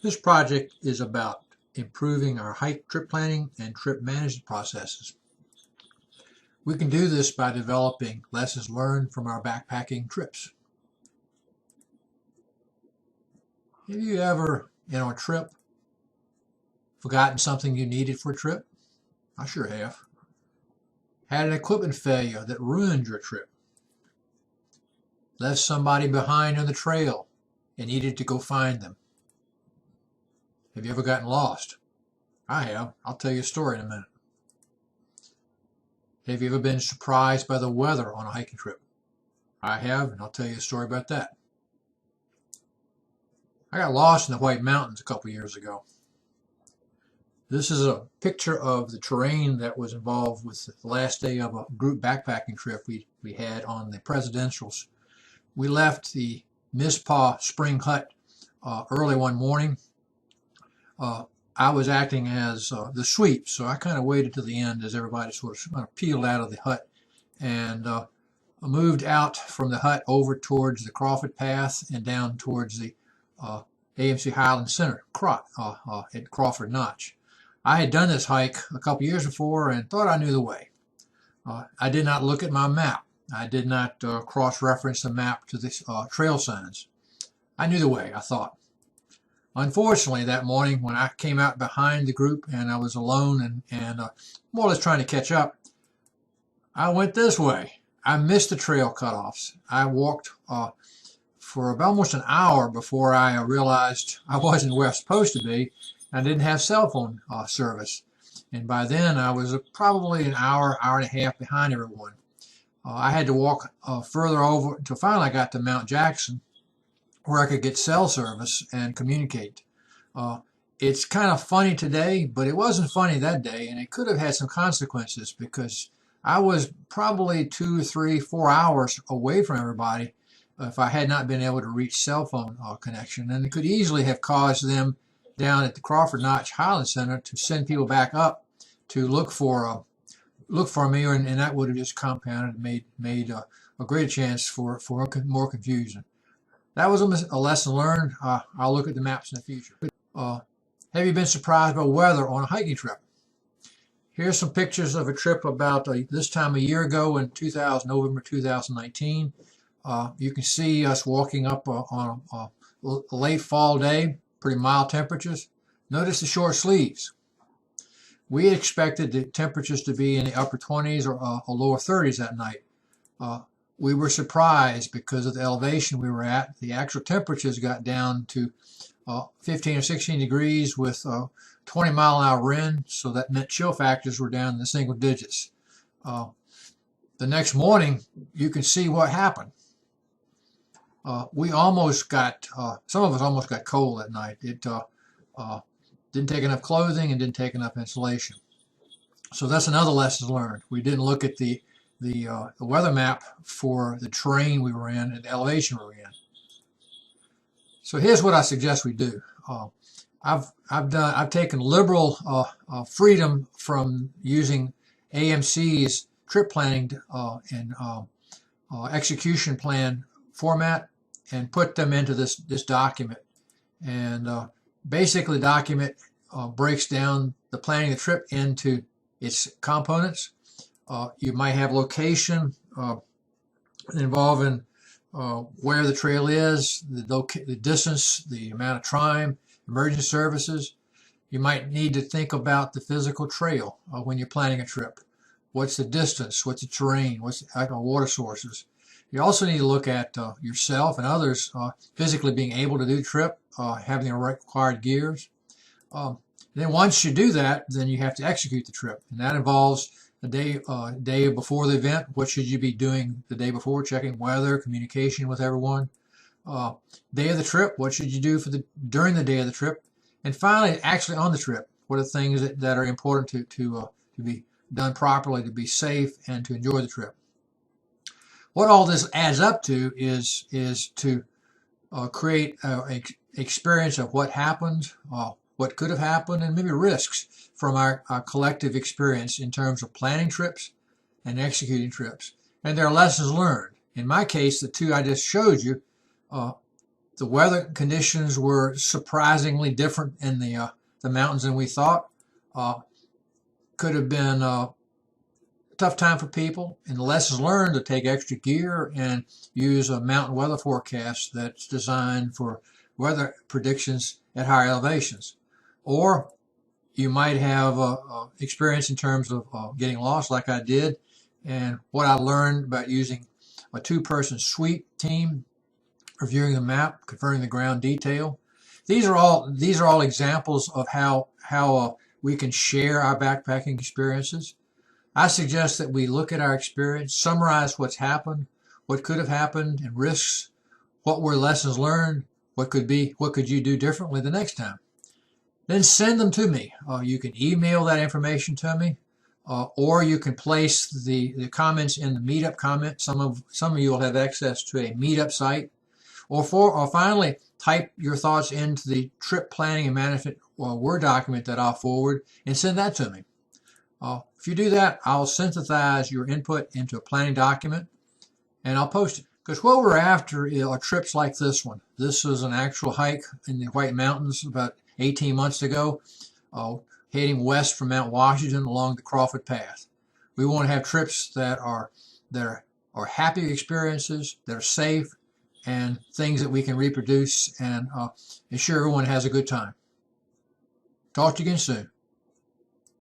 This project is about improving our hike trip planning and trip management processes. We can do this by developing lessons learned from our backpacking trips. Have you ever, on a trip, forgotten something you needed for a trip? I sure have. Had an equipment failure that ruined your trip. Left somebody behind on the trail and needed to go find them. Have you ever gotten lost? I have. I'll tell you a story in a minute. Have you ever been surprised by the weather on a hiking trip? I have, and I'll tell you a story about that. I got lost in the White Mountains a couple years ago. This is a picture of the terrain that was involved with the last day of a group backpacking trip we had on the Presidentials. We left the Mizpah Spring Hut early one morning. I was acting as the sweep, so I kind of waited to the end as everybody sort of peeled out of the hut and moved out from the hut over towards the Crawford Path and down towards the AMC Highland Center at Crawford Notch. I had done this hike a couple years before and thought I knew the way. I did not look at my map. I did not cross-reference the map to the trail signs. I knew the way, I thought. Unfortunately, that morning when I came out behind the group and I was alone and more or less trying to catch up, I went this way. I missed the trail cutoffs. I walked for about almost an hour before I realized I wasn't where I was supposed to be. I didn't have cell phone service. And by then I was probably an hour and a half behind everyone. I had to walk further over until finally I got to Mount Jackson, where I could get cell service and communicate. It's kind of funny today, but it wasn't funny that day, and it could have had some consequences because I was probably 2, 3, 4 hours away from everybody if I had not been able to reach cell phone connection, and it could easily have caused them down at the Crawford Notch Highland Center to send people back up to look for me, and that would have just compounded and made a greater chance for more confusion. That was a lesson learned. I'll look at the maps in the future. Have you been surprised by weather on a hiking trip? Here's some pictures of a trip about this time a year ago in November 2019. You can see us walking up on a late fall day, pretty mild temperatures. Notice the short sleeves. We expected the temperatures to be in the upper 20s or lower 30s that night. We were surprised because of the elevation we were at. The actual temperatures got down to 15 or 16 degrees with 20-mile-an-hour wind, so that meant chill factors were down in the single digits. The next morning, you can see what happened. We almost got, some of us almost got cold that night. It didn't take enough clothing and didn't take enough insulation. So that's another lesson learned. We didn't look at the weather map for the terrain we were in and the elevation we were in. So here's what I suggest we do. I've taken liberal freedom from using AMC's trip planning and execution plan format and put them into this document. And basically, the document breaks down the planning of the trip into its components. You might have location involving where the trail is, the distance, the amount of time, emergency services. You might need to think about the physical trail when you're planning a trip. What's the distance? What's the terrain? What's the water sources? You also need to look at yourself and others physically being able to do the trip, having the required gears. Then once you do that, then you have to execute the trip, and that involves the day before the event. What should you be doing the day before? Checking weather, communication with everyone. Day of the trip, what should you do during the day of the trip? And finally, actually on the trip, what are the things that are important to be done properly, to be safe, and to enjoy the trip? What all this adds up to is to create an experience of what happened, what could have happened, and maybe risks from our collective experience in terms of planning trips and executing trips. And there are lessons learned. In my case, the two I just showed you, The weather conditions were surprisingly different in the mountains than we thought. Could have been tough time for people, and the lessons learned to take extra gear and use a mountain weather forecast that's designed for weather predictions at higher elevations. Or you might have experience in terms of getting lost like I did, and what I learned about using a two-person sweep team, reviewing the map, confirming the ground detail. These are all examples of how we can share our backpacking experiences. I suggest that we look at our experience, summarize what's happened, what could have happened, and risks, what were lessons learned, what could you do differently the next time. Then send them to me. You can email that information to me, or you can place the comments in the Meetup comment. Some of you will have access to a Meetup site, or finally type your thoughts into the trip planning and management Word document that I'll forward and send that to me. If you do that, I'll synthesize your input into a planning document and I'll post it. Because what we're after are trips like this one. This is an actual hike in the White Mountains about 18 months ago, heading west from Mount Washington along the Crawford Path. We want to have trips that are happy experiences, that are safe, and things that we can reproduce and ensure everyone has a good time. Talk to you again soon.